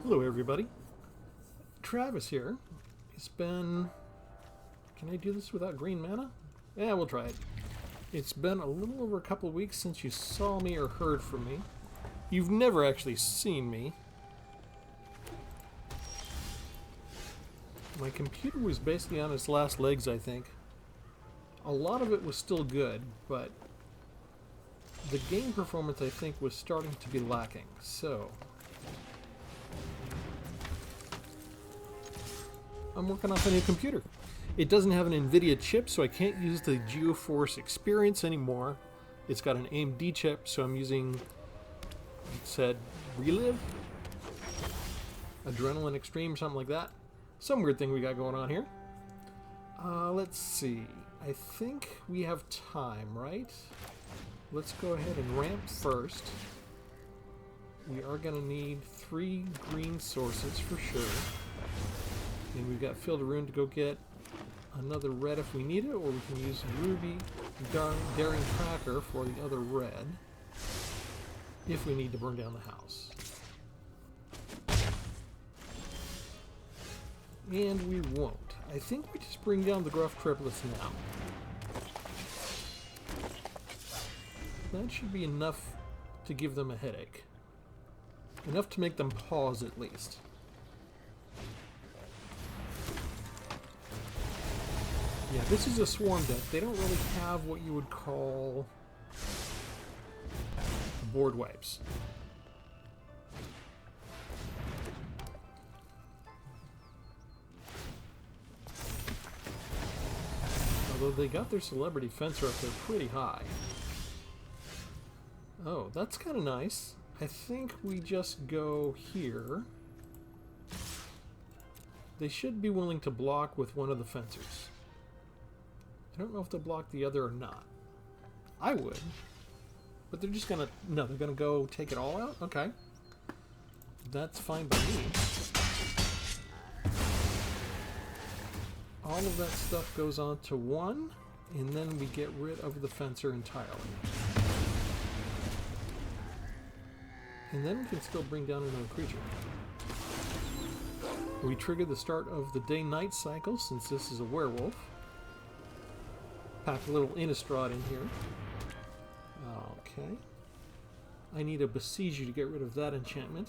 Hello everybody, Travis here. It's been... Can I do this without green mana? Yeah, we'll try it. It's been a little over a couple of weeks since you saw me or heard from me. You've never actually seen me. My computer was basically on its last legs, I think. A lot of it was still good, but the game performance, I think, was starting to be lacking. So I'm working off a new computer. It doesn't have an NVIDIA chip, so I can't use the GeoForce Experience anymore. It's got an AMD chip, so I'm using, it said, Relive? Adrenaline Extreme, something like that. Some weird thing we got going on here. Let's see. I think we have time, right? Let's go ahead and ramp first. We are going to need 3 green sources for sure. And we've got Field of Ruin to go get another red if we need it, or we can use Ruby Daring Cracker for the other red if we need to burn down the house. And we won't. I think we just bring down the Gruff triplets now. That should be enough to give them a headache. Enough to make them pause at least. Yeah, this is a swarm deck. They don't really have what you would call board wipes. Although they got their celebrity fencer up there pretty high. Oh, that's kind of nice. I think we just go here. They should be willing to block with one of the fencers. I don't know if they'll block the other or not. I would. But they're just gonna... No, they're gonna go take it all out? Okay. That's fine by me. All of that stuff goes on to 1, and then we get rid of the fencer entirely. And then we can still bring down another creature. We trigger the start of the day-night cycle, since this is a werewolf. Pack a little Innistrad in here. Okay. I need a Besiege You to get rid of that enchantment.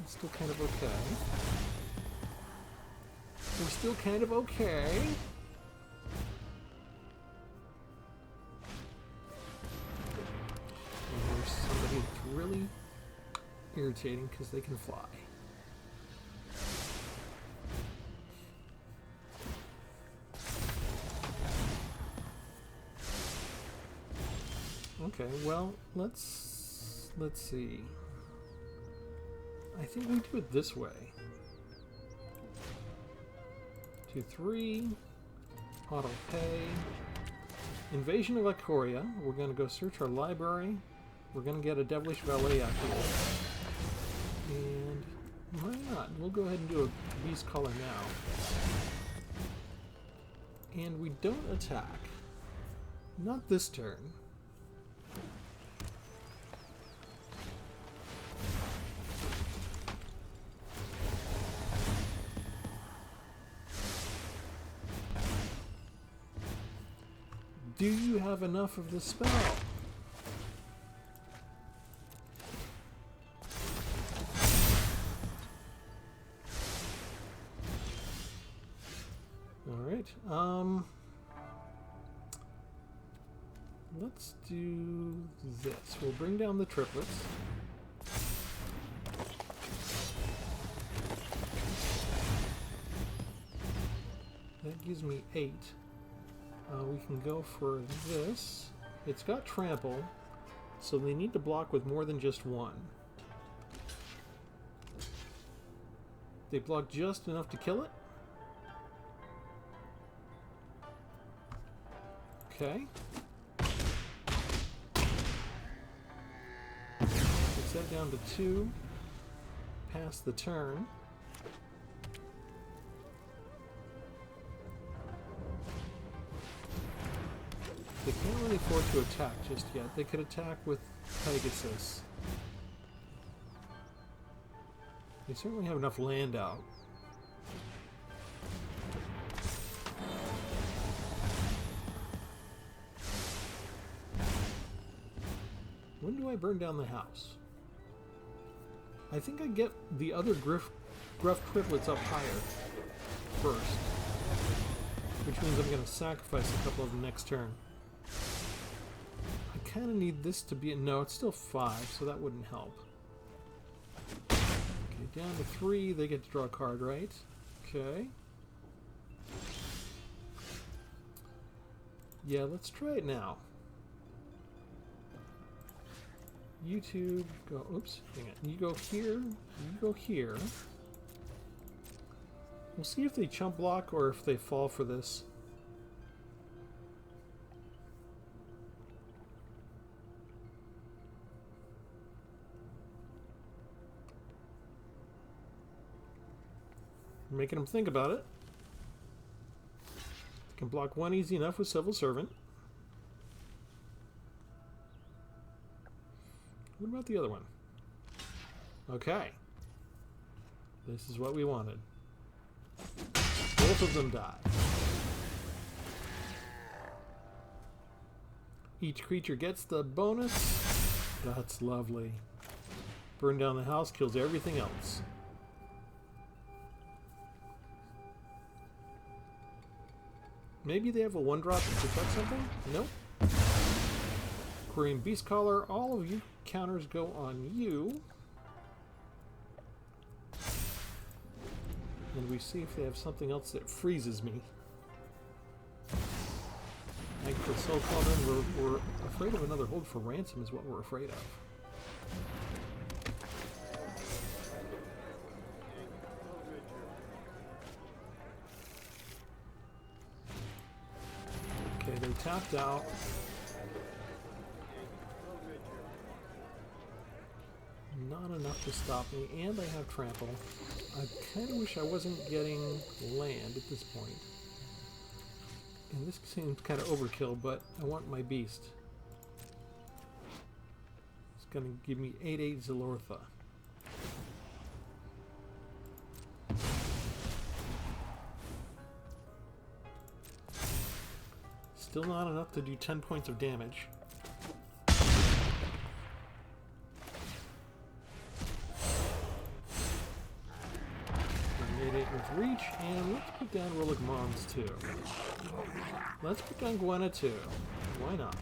It's still kind of okay. We're still kind of okay. And there's somebody that's really irritating because they can fly. Okay, well, let's see. I think we do it this way. 2, 3, auto pay, Invasion of Ikoria. We're going to go search our library. We're going to get a Devilish Valet out here. And why not? We'll go ahead and do a Beast Caller now. And we don't attack. Not this turn. Do you have enough of the spell? Alright, let's do this. We'll bring down the triplets. That gives me 8. We can go for this. It's got trample, so they need to block with more than just 1. They block just enough to kill it. Okay. Takes that down to 2. Pass the turn. They can't really afford to attack just yet. They could attack with Pegasus. They certainly have enough land out. When do I burn down the house? I think I get the other Gruff triplets up higher first, which means I'm going to sacrifice a couple of them next turn. I kind of need this to be... No, it's still 5, so that wouldn't help. Okay, down to 3, they get to draw a card, right? Okay. Yeah, let's try it now. You two go... Oops, hang on. You go here, you go here. We'll see if they chump block or if they fall for this. Making them think about it. Can block one easy enough with Civil Servant. What about the other one? Okay. This is what we wanted. Both of them die. Each creature gets the bonus. That's lovely. Burn down the house, kills everything else. Maybe they have a 1-drop to protect something? Nope. Aquarium Beast Collar, all of you counters go on you. And we see if they have something else that freezes me. Like for Soul Cauldron, we're afraid of another hold for ransom is what we're afraid of. Okay, they tapped out. Not enough to stop me, and I have trample. I kind of wish I wasn't getting land at this point. And this seems kind of overkill, but I want my beast. It's going to give me 8/8 Zalortha. Still not enough to do 10 points of damage. 8/8 with reach, and let's put down Relic Mons too. Let's put down Gwenna too. Why not?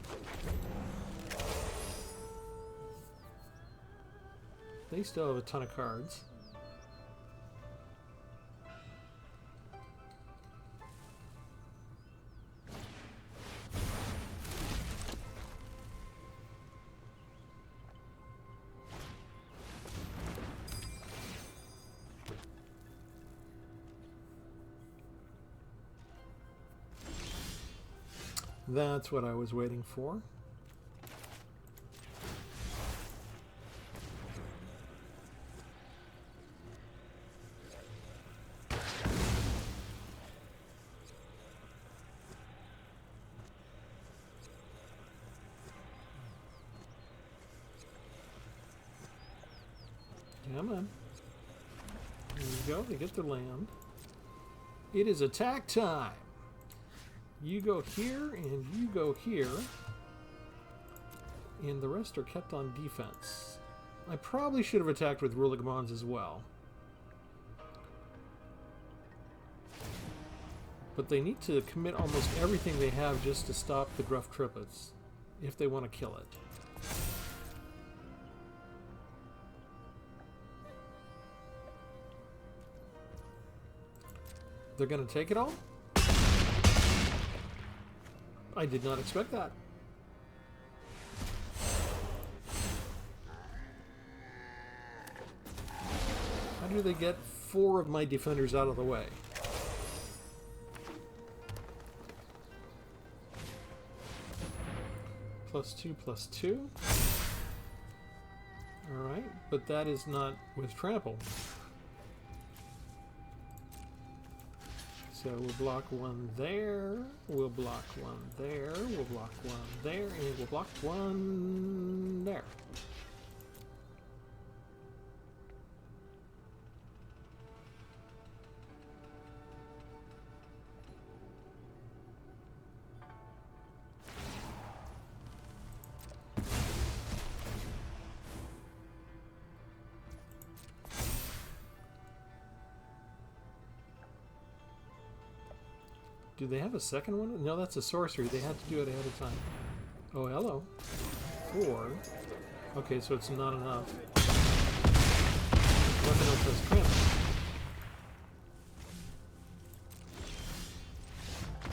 They still have a ton of cards. That's what I was waiting for. Come on. There you go, they get their land. It is attack time! You go here, and you go here. And the rest are kept on defense. I probably should have attacked with Relic Mons as well. But they need to commit almost everything they have just to stop the Gruff triplets, if they want to kill it. They're going to take it all? I did not expect that. How do they get 4 of my defenders out of the way? +2/+2. Alright, but that is not with trample. So we'll block 1 there, we'll block 1 there, we'll block 1 there, and we'll block 1 there. Do they have a second one? No, that's a sorcery. They had to do it ahead of time. Oh, hello. 4. Okay, so it's not enough. Weapon else has trample.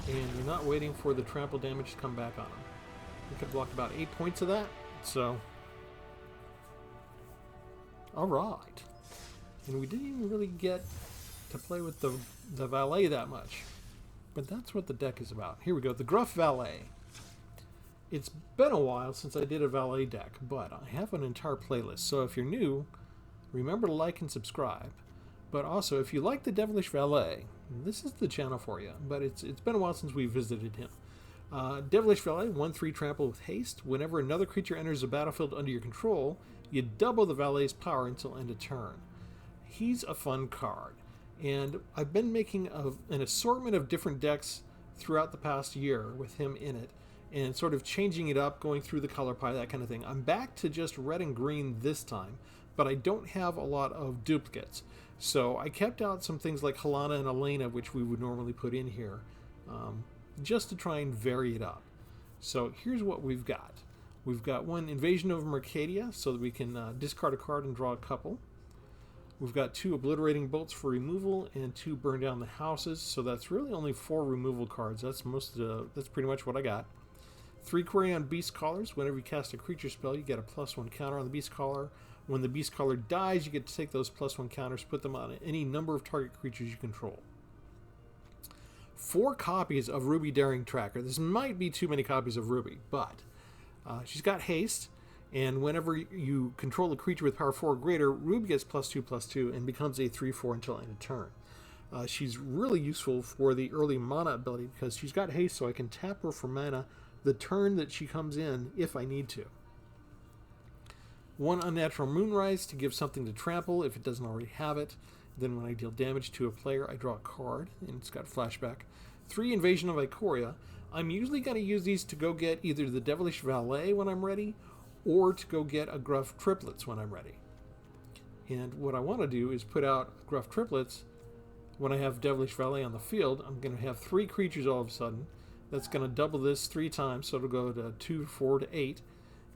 And you're not waiting for the trample damage to come back on them. We could block about 8 points of that, so... Alright. And we didn't even really get to play with the Valet that much. But that's what the deck is about. Here we go, the Gruff Valet. It's been a while since I did a Valet deck, but I have an entire playlist. So if you're new, remember to like and subscribe. But also, if you like the Devilish Valet, this is the channel for you. But it's been a while since we visited him. Devilish Valet, 1/3 trample with haste. Whenever another creature enters the battlefield under your control, you double the Valet's power until end of turn. He's a fun card. And I've been making an assortment of different decks throughout the past year with him in it, and sort of changing it up, going through the color pie, that kind of thing. I'm back to just red and green this time, but I don't have a lot of duplicates. So I kept out some things like Helena and Elena, which we would normally put in here, just to try and vary it up. So here's what we've got. We've got one Invasion of Mercadia, so that we can discard a card and draw a couple. We've got 2 Obliterating Bolts for removal and 2 Burn Down the Houses, so that's really only 4 removal cards. That's pretty much what I got. 3 Quirion Beast Callers. Whenever you cast a creature spell, you get a +1 counter on the Beast Caller. When the Beast Caller dies, you get to take those +1 counters, put them on any number of target creatures you control. 4 copies of Ruby Daring Tracker. This might be too many copies of Ruby, but she's got haste, and whenever you control a creature with power 4 or greater, Ruby gets +2/+2 and becomes a 3/4 until end of turn. She's really useful for the early mana ability because she's got haste, so I can tap her for mana the turn that she comes in if I need to. 1 Unnatural Moonrise to give something to trample if it doesn't already have it. Then when I deal damage to a player, I draw a card, and it's got flashback. 3 Invasion of Ikoria. I'm usually going to use these to go get either the Devilish Valet when I'm ready, or to go get a Gruff Triplets when I'm ready. And what I want to do is put out Gruff Triplets when I have Devilish Valet on the field. I'm going to have 3 creatures all of a sudden. That's going to double this 3 times, so it'll go to 2, 4 to 8,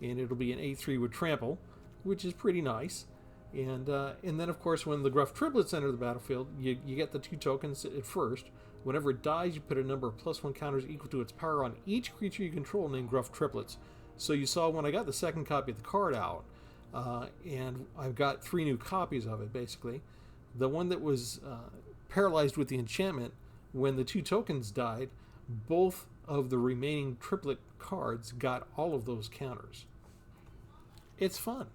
and it'll be an 8/3 with trample, which is pretty nice. And then, of course, when the Gruff Triplets enter the battlefield, you get the 2 tokens at first. Whenever it dies, you put a number of +1 counters equal to its power on each creature you control named Gruff Triplets. So you saw when I got the second copy of the card out, and I've got 3 new copies of it, basically. The one that was paralyzed with the enchantment, when the 2 tokens died, both of the remaining triplet cards got all of those counters. It's fun.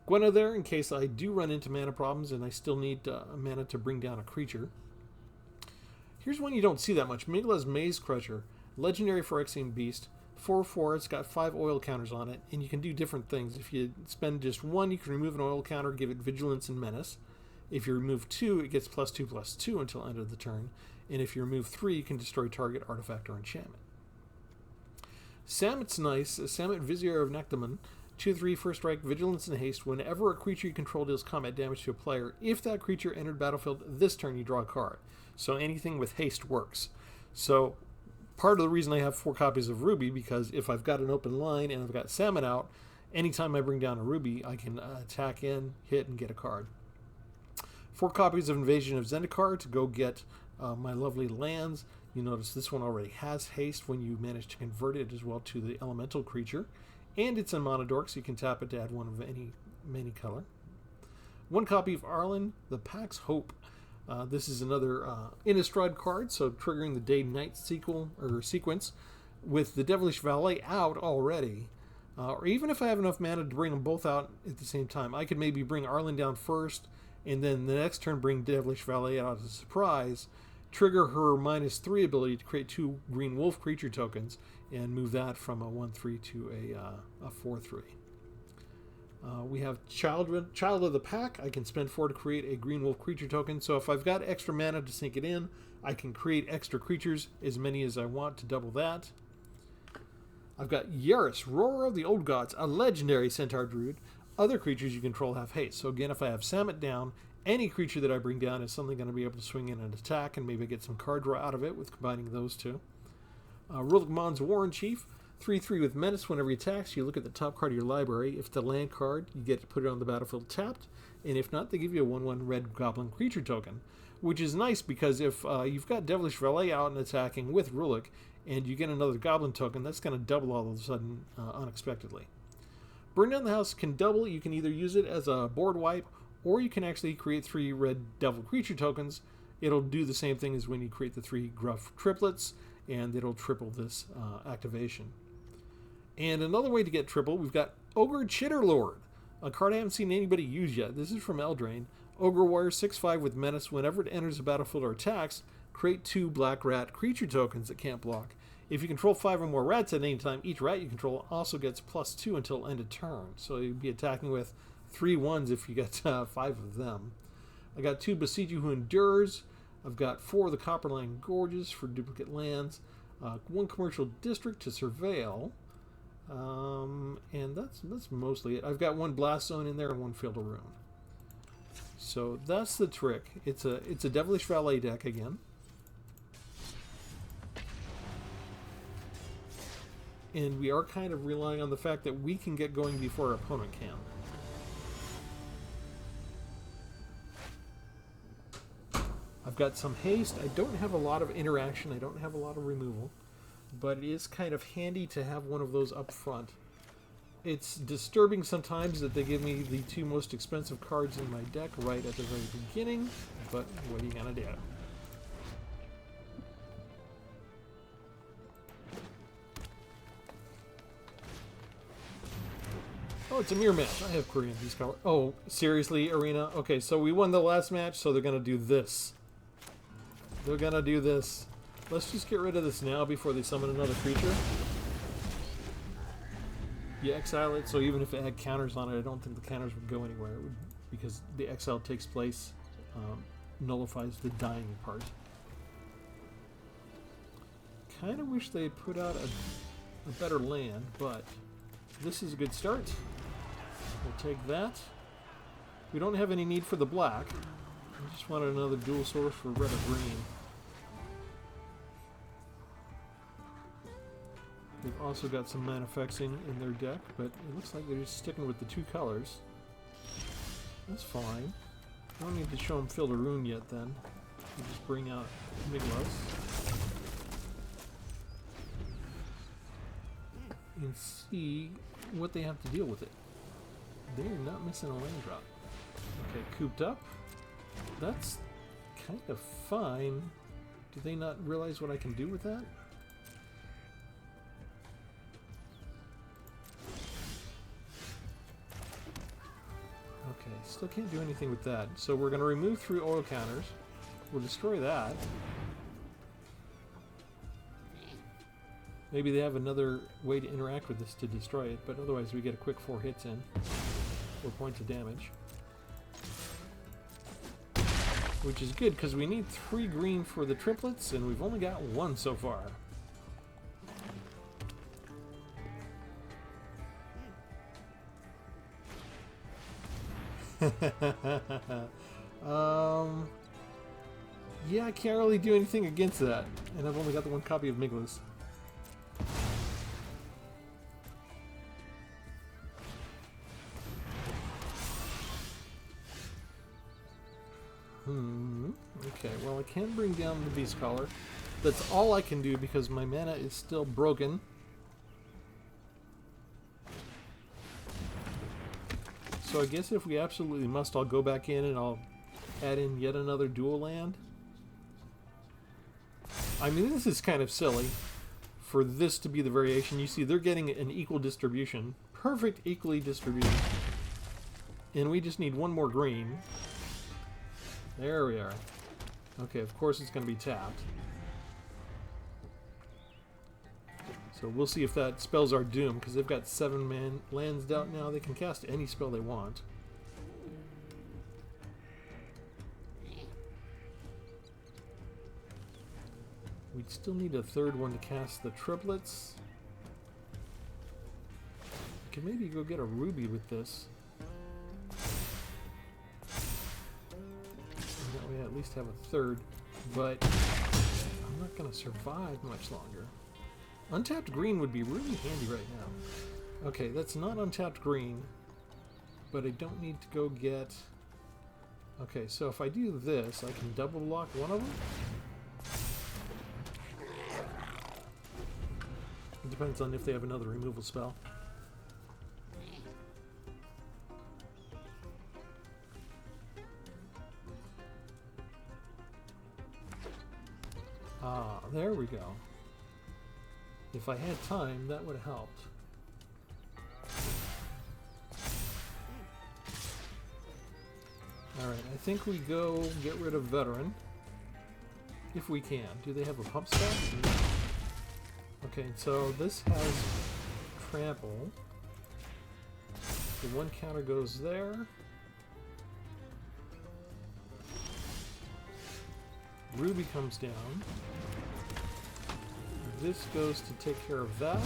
Gwenna there in case I do run into mana problems and I still need mana to bring down a creature. Here's one you don't see that much. Migla's Maze Crusher. Legendary Phyrexian Beast. 4/4. It's got 5 oil counters on it, and you can do different things. If you spend just 1, you can remove an oil counter, give it Vigilance and Menace. If you remove 2, it gets +2/+2 until end of the turn. And if you remove 3, you can destroy target artifact or enchantment. Samet's nice. Samet Vizier of Nectamun. 2/3 first strike, vigilance and haste. Whenever a creature you control deals combat damage to a player, if that creature entered battlefield this turn, you draw a card. So anything with haste works. So part of the reason I have 4 copies of Ruby, because if I've got an open line and I've got Samet out, anytime I bring down a Ruby, I can attack in, hit, and get a card. 4 copies of Invasion of Zendikar to go get my lovely lands. You notice this one already has haste when you manage to convert it as well to the elemental creature. And it's in mono dork, so you can tap it to add one of any color. 1 copy of Arlen, the Pax Hope. This is another Innistrad card, so triggering the day-night sequence. With the Devilish Valet out already, or even if I have enough mana to bring them both out at the same time, I could maybe bring Arlen down first, and then the next turn bring Devilish Valet out as a surprise, trigger her -3 ability to create 2 green wolf creature tokens, and move that from a 1/3 to a 4/3. We have Child of the Pack. I can spend 4 to create a green wolf creature token. So if I've got extra mana to sink it in, I can create extra creatures, as many as I want, to double that. I've got Yaris, Roar of the Old Gods, a legendary Centaur Druid. Other creatures you control have haste. So again, if I have Samet down any creature that I bring down is suddenly going to be able to swing in and attack, and maybe get some card draw out of it with combining those two. Rullickmon's Warren Chief, 3/3 with Menace. Whenever he attacks, you look at the top card of your library. If it's a land card, you get to put it on the battlefield tapped, and if not, they give you a 1/1 red goblin creature token, which is nice because if you've got Devilish Valet out and attacking with Rullick, and you get another goblin token, that's going to double all of a sudden unexpectedly. Burn Down the House can double. You can either use it as a board wipe, or you can actually create 3 red devil creature tokens. It'll do the same thing as when you create the 3 Gruff triplets, and it'll triple this activation. And another way to get triple, we've got Ogre Chitterlord, a card I haven't seen anybody use yet. This is from Eldraine. Ogre Warrior, 6/5 with Menace. Whenever it enters the battlefield or attacks, create 2 black rat creature tokens that can't block. If you control 5 or more rats at any time, each rat you control also gets +2 until end of turn. So you'd be attacking with 3 1s if you get 5 of them. I got 2 Besieger Who Endures. I've got 4 of the Copperline Gorges for duplicate lands, 1 commercial district to surveil, and that's mostly it. I've got 1 Blast Zone in there and 1 Field of Ruin. So that's the trick. It's a Devilish Valet deck again. And we are kind of relying on the fact that we can get going before our opponent can. I've got some haste. I don't have a lot of interaction. I don't have a lot of removal. But it is kind of handy to have one of those up front. It's disturbing sometimes that they give me the 2 most expensive cards in my deck right at the very beginning. But what are you going to do? Oh, it's a mirror match. I have Korean these colors. Oh, seriously, Arena? Okay, so we won the last match, so they're going to do this. They're going to do this. Let's just get rid of this now before they summon another creature. You exile it, so even if it had counters on it, I don't think the counters would go anywhere. It would, because the exile takes place, nullifies the dying part. Kind of wish they put out a better land, but this is a good start. We'll take that. We don't have any need for the black. I just wanted another dual source for red or green. They've also got some manifesting in their deck, but it looks like they're just sticking with the 2 colors. That's fine. I don't need to show them Field of Ruin yet then. We'll just bring out Miglos. And see what they have to deal with it. They're not missing a land drop. Okay, cooped up. That's kind of fine. Do they not realize what I can do with that? Okay, still can't do anything with that. So we're going to remove 3 oil counters. We'll destroy that. Maybe they have another way to interact with this to destroy it, but otherwise we get a quick 4 hits in. 4 points of damage. Which is good, because we need 3 green for the triplets, and we've only got 1 so far. Yeah, I can't really do anything against that, and I've only got the 1 copy of Miglos. Okay, well I can bring down the Beast Collar. That's all I can do because my mana is still broken. So I guess if we absolutely must, I'll go back in and I'll add in yet another dual land. I mean, this is kind of silly for this to be the variation. You see, they're getting an equal distribution. Perfect equally distributed. And we just need 1 more green. There we are. Okay, of course it's going to be tapped. So we'll see if that spells our doom, because they've got 7 lands out now. They can cast any spell they want. We'd still need a 3rd one to cast the triplets. We can maybe go get a ruby with this. least have a third, but I'm not going to survive much longer. Untapped green would be really handy right now. Okay, that's not untapped green, but I don't need to go get... Okay, so if I do this, I can double block one of them? It depends on if they have another removal spell. Ah, there we go. If I had time, that would have helped. Alright, I think we go get rid of Veteran. If we can. Do they have a pump spell? No. Okay, so this has Trample. The one counter goes there. Ruby comes down. This goes to take care of that.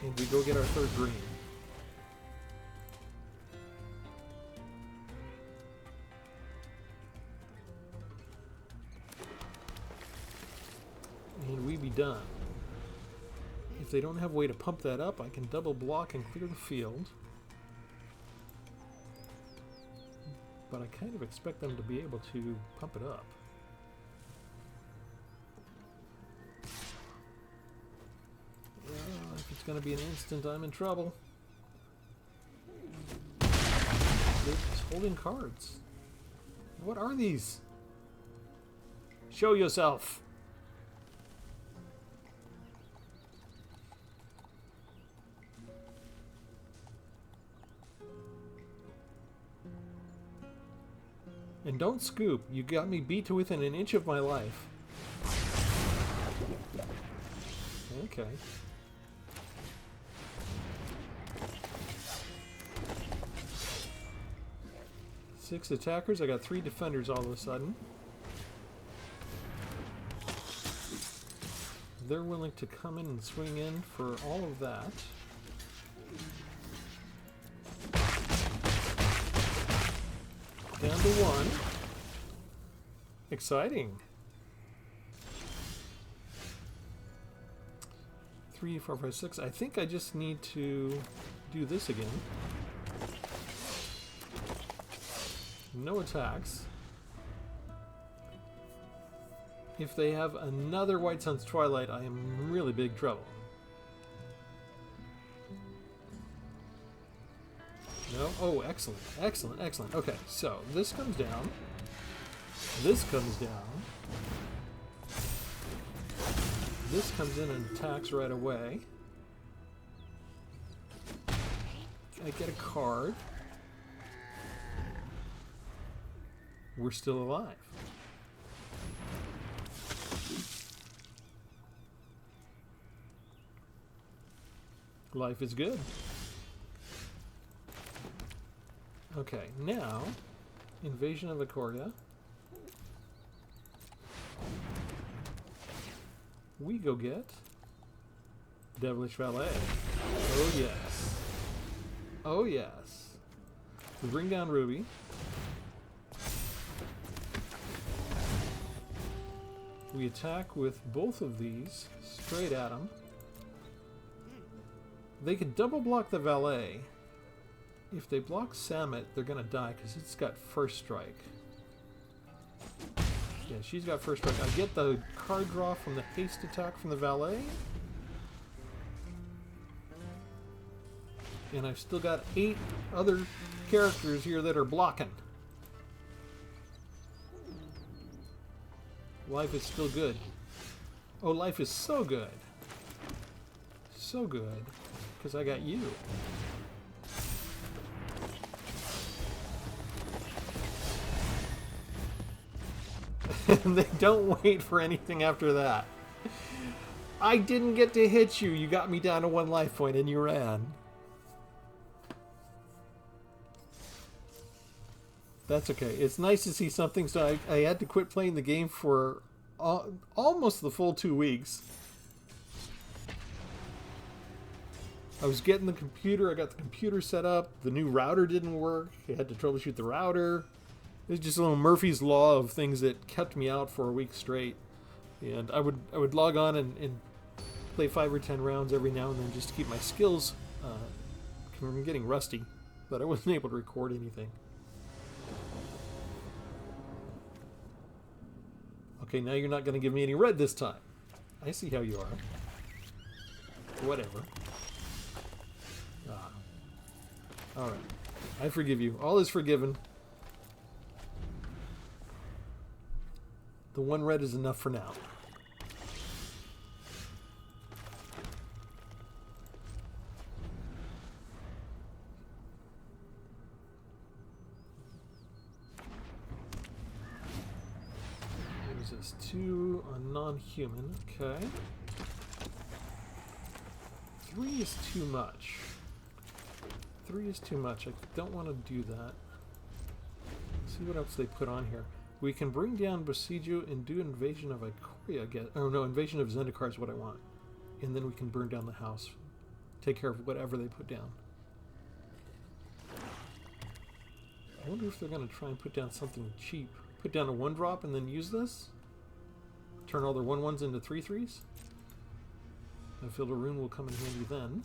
And we go get our third green. And we be done. If they don't have a way to pump that up, I can double block and clear the field. But I kind of expect them to be able to pump it up. If it's going to be an instant, I'm in trouble. They're just holding cards. What are these? Show yourself! And don't scoop. You got me beat to within an inch of my life. Okay. Six attackers. I got 3 defenders all of a sudden. They're willing to come in and swing in for all of that. Down to 1. Exciting. 3, 4, 5, 6. I think I just need to do this again. No attacks. If they have another White Sun's Twilight, I am in really big trouble. No? Oh, excellent. Excellent, excellent. Okay, so this comes down. This comes down. This comes in and attacks right away. I get a card. We're still alive. Life is good. Okay, now, Invasion of Ikoria. We go get Devilish Valet. Oh yes. Oh yes. We bring down Ruby. We attack with both of these straight at them. They could double block the Valet. If they block Samet, they're going to die because it's got first strike. Yeah, she's got first strike. I get the card draw from the haste attack from the Valet. And I've still got 8 other characters here that are blocking. Life is still good. Oh, life is so good. So good. Because I got you. And they don't wait for anything after that. I didn't get to hit you. You got me down to 1 life point and you ran. That's okay. It's nice to see something. So I had to quit playing the game for almost the full 2 weeks. I was getting the computer. I got the computer set up. The new router didn't work. I had to troubleshoot the router. It's just a little Murphy's Law of things that kept me out for a week straight. And I would log on and play 5 or 10 rounds every now and then just to keep my skills from getting rusty. But I wasn't able to record anything. Okay, now you're not going to give me any red this time. I see how you are. Whatever. Ah. Alright. I forgive you. All is forgiven. The 1 red is enough for now. There's this 2 on non-human. Okay. 3 is too much. 3 is too much. I don't want to do that. Let's see what else they put on here. We can bring down Besiegio and do Invasion of Ikoria again. Oh no, Invasion of Zendikar is what I want. And then we can burn down the house. Take care of whatever they put down. I wonder if they're going to try and put down something cheap. Put down a 1-drop and then use this? Turn all their 1/1s into 3/3s? I feel the rune will come in handy then.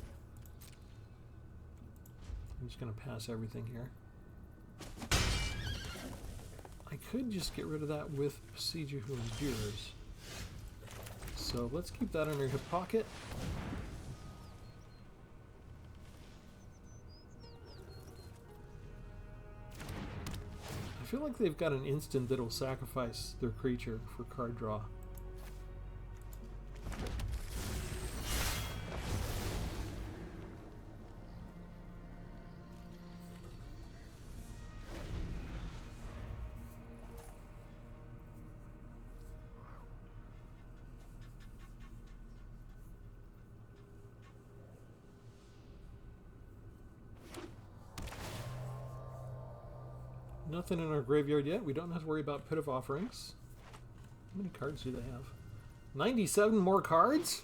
I'm just going to pass everything here. I could just get rid of that with Besiegio who endures. So let's keep that in our hip pocket. I feel like they've got an instant that'll sacrifice their creature for card draw. Nothing in our graveyard yet. We don't have to worry about Pit of Offerings. How many cards do they have? 97 more cards?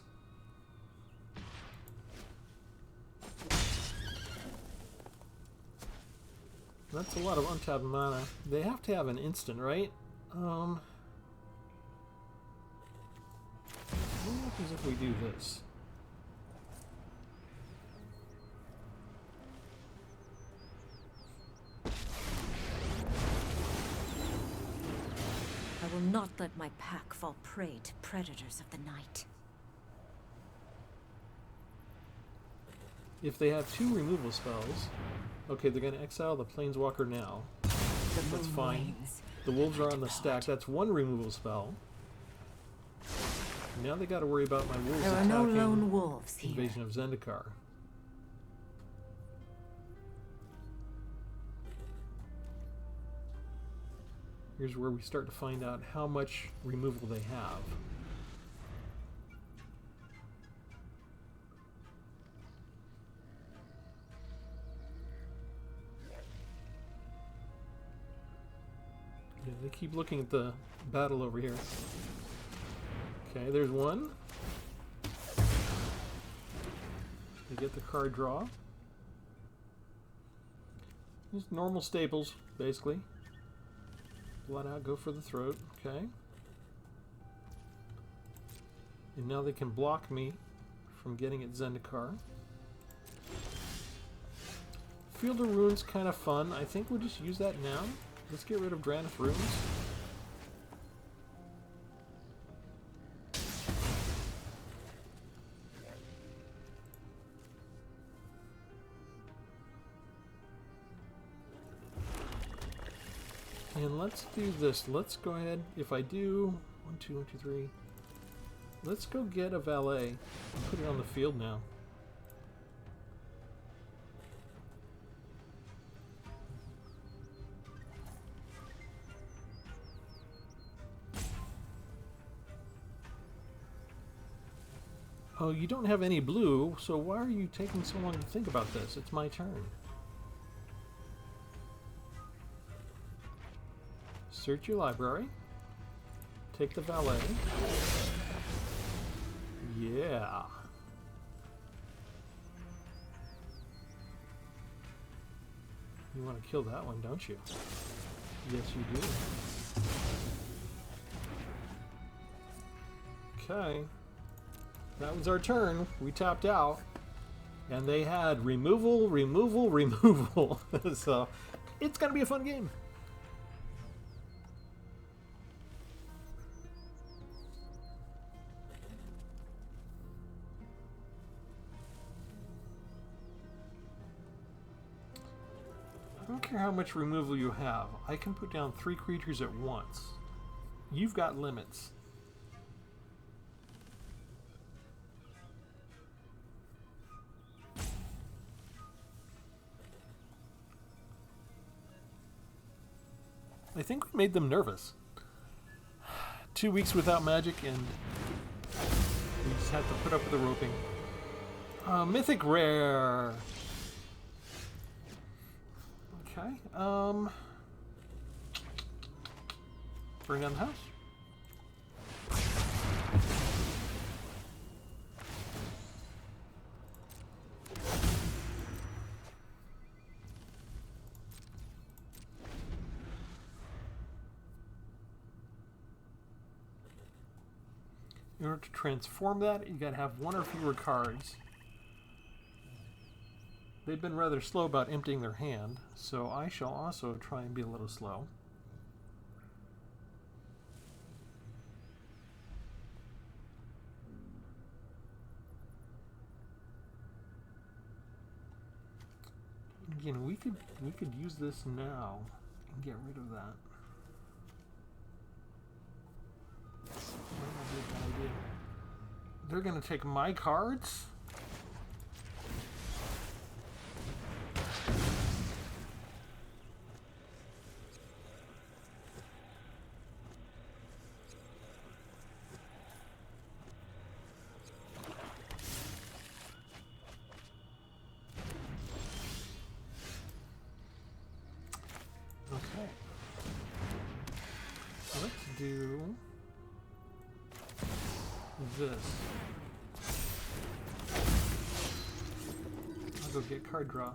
That's a lot of untapped mana. They have to have an instant, right? What happens if we do this? I will not let my pack fall prey to predators of the night. If they have 2 removal spells, okay, they're going to exile the Planeswalker now. That's fine. The wolves are on the stack. That's 1 removal spell. Now they got to worry about my wolves There are attacking no lone wolves here. Invasion of Zendikar. Here's where we start to find out how much removal they have. Yeah, they keep looking at the battle over here. Okay, there's 1. They get the card draw. Just normal staples, basically. Blood out, go for the throat. Okay. And now they can block me from getting at Zendikar. Field of Runes kind of fun. I think we'll just use that now. Let's get rid of Drannith Runes. And let's do this. Let's go ahead. If I do 1, 2, 1, 2, 3. Let's go get a valet and put it on the field now. Oh, you don't have any blue, so why are you taking so long to think about this? It's my turn. Search your library. Take the valet. Yeah. You want to kill that one, don't you? Yes, you do. Okay. That was our turn. We tapped out. And they had removal, removal, removal. So, it's going to be a fun game. I don't care how much removal you have. I can put down 3 creatures at once. You've got limits. I think we made them nervous. 2 weeks without magic and we just had to put up with the roping. Mythic Rare. Okay. Bring down the house. In order to transform that, you gotta have 1 or fewer cards. They've been rather slow about emptying their hand, so I shall also try and be a little slow. Again, we could use this now and get rid of that. Might not be a bad idea. They're gonna take my cards? Okay. Let's do this. I'll go get card draw.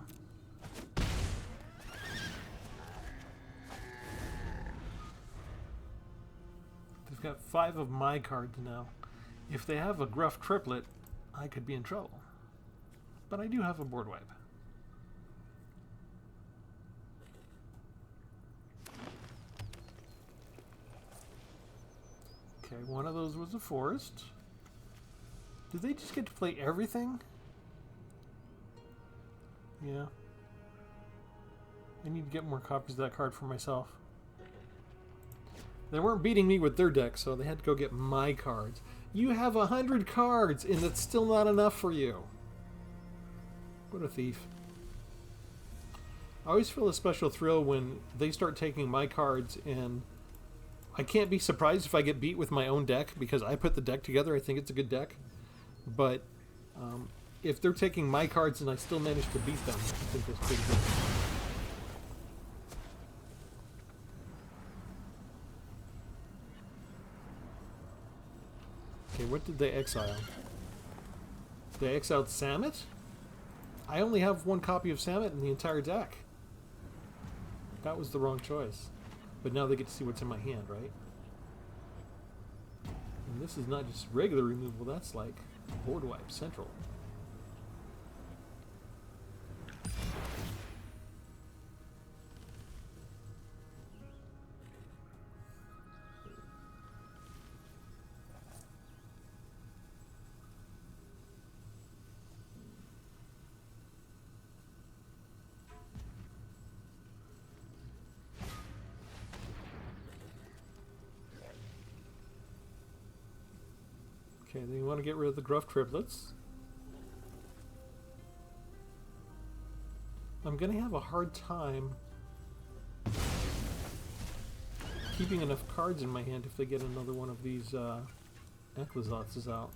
They've got 5 of my cards now. If they have a Gruff triplet, I could be in trouble. But I do have a board wipe. Okay, one of those was a forest. Do they just get to play everything? Yeah. I need to get more copies of that card for myself. They weren't beating me with their deck, so they had to go get my cards. You have 100 cards, and that's still not enough for you. What a thief. I always feel a special thrill when they start taking my cards, and I can't be surprised if I get beat with my own deck, because I put the deck together. I think it's a good deck. But if they're taking my cards and I still manage to beat them, I think that's pretty good. Okay, what did they exile? They exiled Sammet? I only have 1 copy of Sammet in the entire deck. That was the wrong choice. But now they get to see what's in my hand, right? And this is not just regular removal, that's like board wipe central. Okay, then you want to get rid of the Gruff triplets. I'm going to have a hard time keeping enough cards in my hand if they get another one of these Ecclesots out.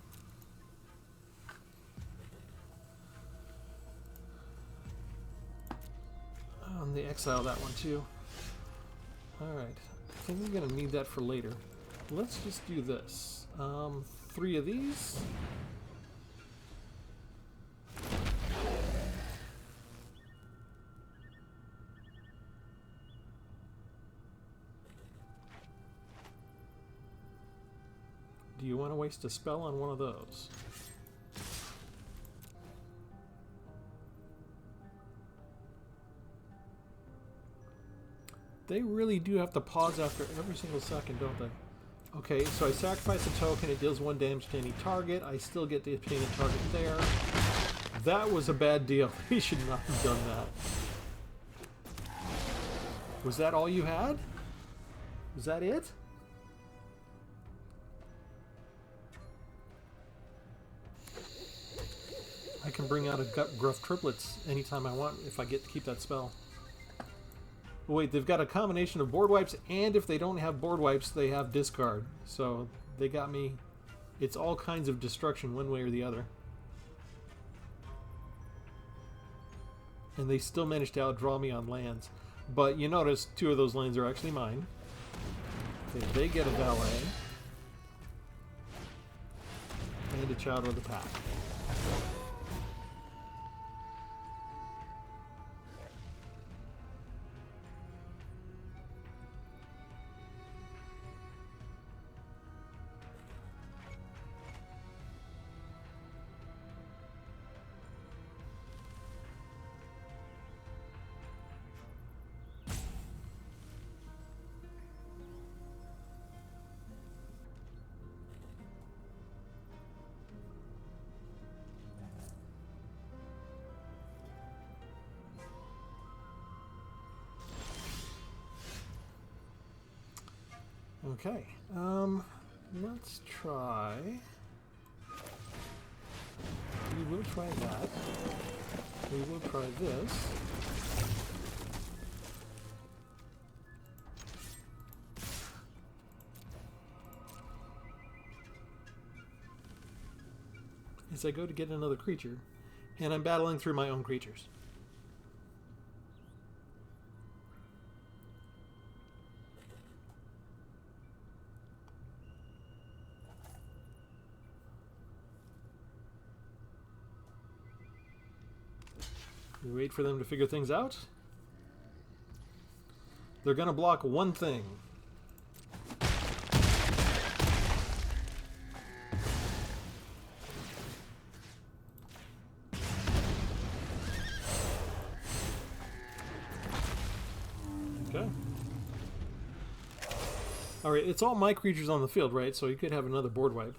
And they exile that one too. Alright, I think I'm going to need that for later. Let's just do this. 3 of these. you want to waste a spell on one of those? They really do have to pause after every single second, don't they? Okay, so I sacrifice a token, it deals 1 damage to any target. I still get to paint a target there. That was a bad deal. He should not have done that. Was that all you had? Was that it? I can bring out a Gruff triplets anytime I want if I get to keep that spell. Wait, they've got a combination of board wipes, and if they don't have board wipes, they have discard. So they got me. It's all kinds of destruction one way or the other. And they still managed to outdraw me on lands. But you notice 2 of those lands are actually mine. Okay, they get a valet. And a child of the pack. Okay, let's try. We will try that. We will try this. As I go to get another creature, and I'm battling through my own creatures. We wait for them to figure things out. They're going to block one thing. Okay. Alright, it's all my creatures on the field, right? So you could have another board wipe.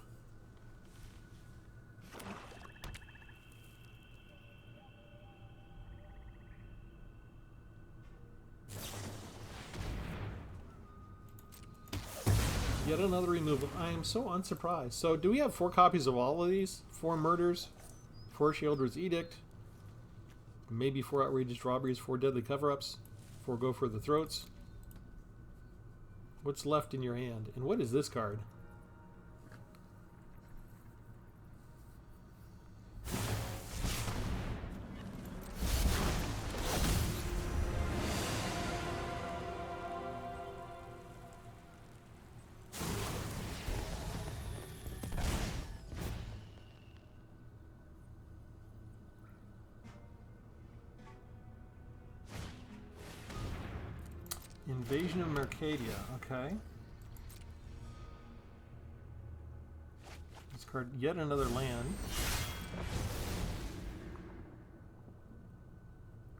Yet another removal. I am so unsurprised. So do we have 4 copies of all of these? 4 murders, 4 Sheoldred's Edict, maybe 4 outrageous robberies, 4 deadly cover-ups, 4 go for the throats. What's left in your hand? And what is this card? Invasion of Mercadia, okay. Discard yet another land.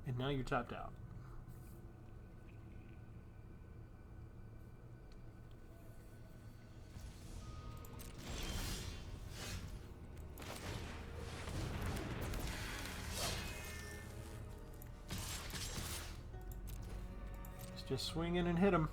And now you're tapped out. Just swing in and hit him.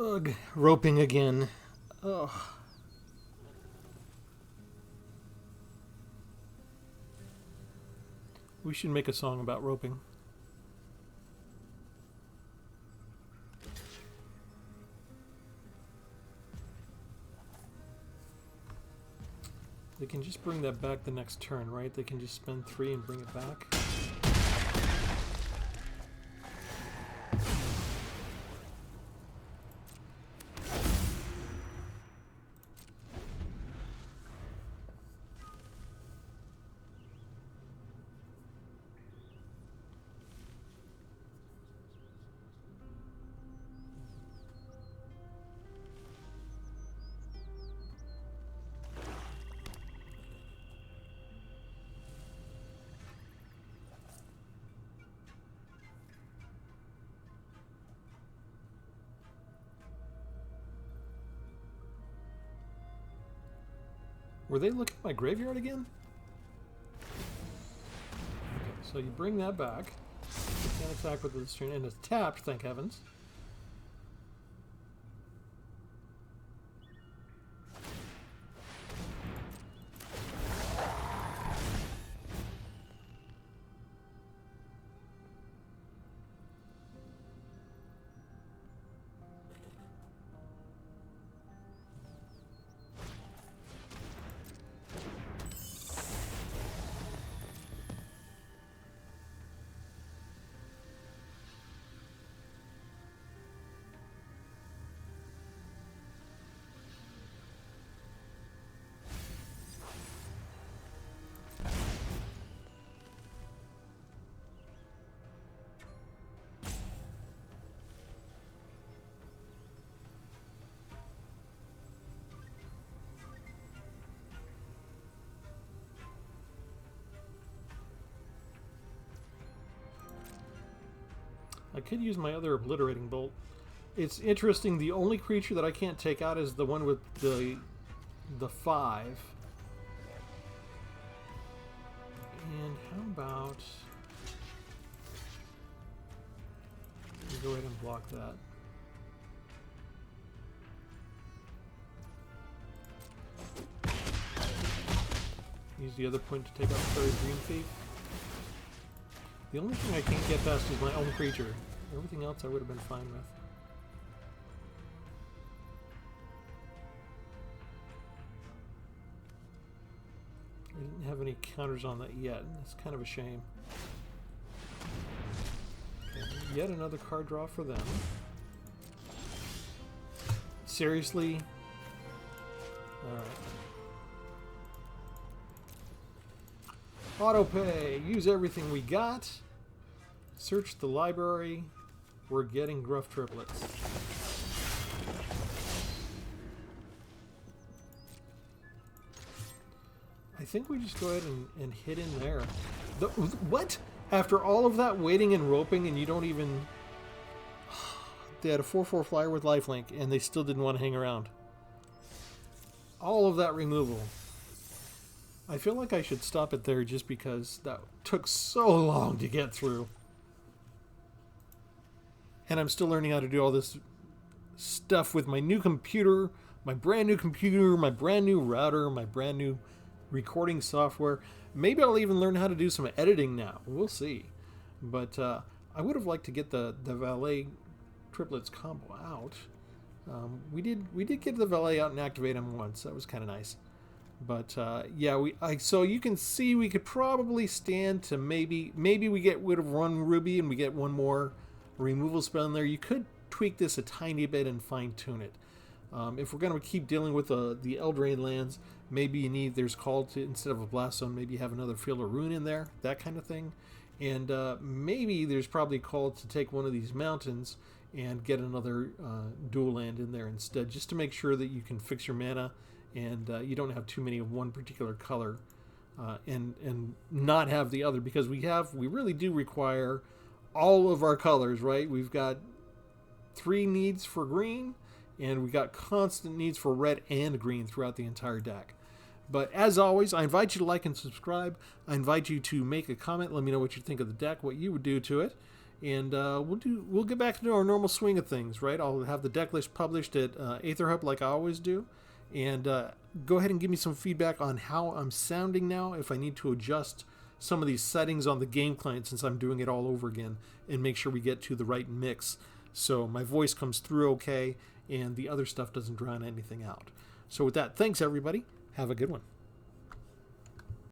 Ugh, roping again. Ugh. We should make a song about roping. They can just bring that back the next turn, right? They can just spend 3 and bring it back. Were they looking at my graveyard again? Okay, so you bring that back. You can't attack with this turn, and it's tapped, thank heavens. I could use my other obliterating bolt. It's interesting, the only creature that I can't take out is the one with the 5. And how about... let me go ahead and block that. Use the other point to take out the third Green Thief. The only thing I can't get past is my own creature. Everything else I would have been fine with. I didn't have any counters on that yet. That's kind of a shame. Okay, yet another card draw for them. Seriously? Alright. Auto pay. Use everything we got. Search the library. We're getting Gruff triplets. I think we just go ahead and hit in there. What? After all of that waiting and roping and you don't even... They had a 4/4 flyer with lifelink and they still didn't want to hang around. All of that removal. I feel like I should stop it there just because that took so long to get through. And I'm still learning how to do all this stuff with my new computer, my brand new computer, my brand new router, my brand new recording software. Maybe I'll even learn how to do some editing now. We'll see. But I would have liked to get the Valet triplets combo out. We did get the Valet out and activate him once. That was kind of nice. But yeah, so you can see we could probably stand to maybe we get rid of one ruby and we get one more removal spell in there. You could tweak this a tiny bit and fine tune it. If we're going to keep dealing with the Eldraine lands, maybe you need, there's called to, instead of a blast zone, maybe you have another Field of Ruin in there, that kind of thing. And maybe there's probably called to take one of these mountains and get another dual land in there instead, just to make sure that you can fix your mana and you don't have too many of one particular color and not have the other, because we really do require all of our colors, right? We've got 3 needs for green, and we got constant needs for red and green throughout the entire deck. But as always, I invite you to like and subscribe. I invite you to make a comment. Let me know what you think of the deck, what you would do to it. And we'll get back into our normal swing of things, right? I'll have the deck list published at Aetherhub like I always do. And go ahead and give me some feedback on how I'm sounding now, if I need to adjust some of these settings on the game client since I'm doing it all over again, and make sure we get to the right mix so my voice comes through okay and the other stuff doesn't drown anything out. So with that, thanks everybody. Have a good one.